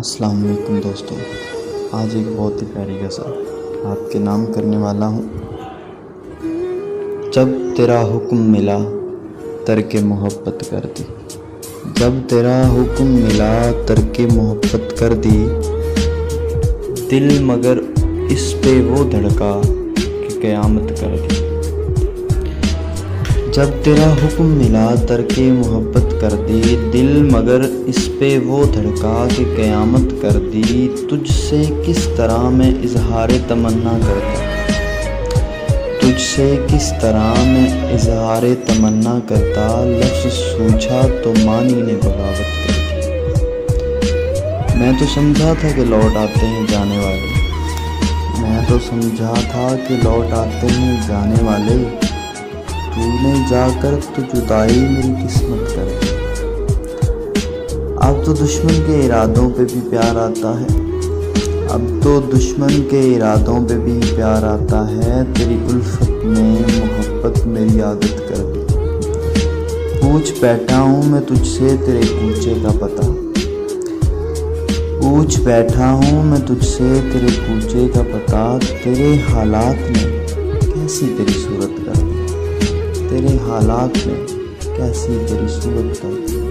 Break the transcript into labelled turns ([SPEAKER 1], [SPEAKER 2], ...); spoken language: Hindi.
[SPEAKER 1] अस्सलाम वालेकुम दोस्तों। आज एक बहुत ही प्यारी गज़ल आपके नाम करने वाला हूँ। जब तेरा हुक्म मिला तरके मोहब्बत कर दी। जब तेरा हुक्म मिला तरके मोहब्बत कर दी। दिल मगर इस पे वो धड़का कि क़यामत कर दी। जब तेरा हुक्म मिला तरके मोहब्बत कर दी। दिल मगर इस पे वो धड़का कि क़यामत कर दी। तुझसे किस तरह मैं इज़हार तमन्ना करता। तुझसे किस तरह मैं इज़हार तमन्ना करता। लफ्ज़ सूझा तो मानी ने बगावत कर दी। मैं तो समझा था कि लौट आते हैं जाने वाले। मैं तो समझा था कि लौट आते हैं जाने वाले। तूने जाकर तो जुदाई मेरी किस्मत कर दी। अब तो दुश्मन के इरादों पे भी प्यार आता है। अब तो दुश्मन के इरादों पे भी प्यार आता है। तेरी उल्फत ने मोहब्बत मेरी आदत कर दी। पूछ बैठा हूँ मैं तुझसे तेरे कूचे का पता। पूछ बैठा हूँ मैं तुझसे तेरे कूचे का पता। तेरे हालात ने कैसी तेरी सूरत कर दी। तेरे हालात में कैसी तेरी सूरत कर दी।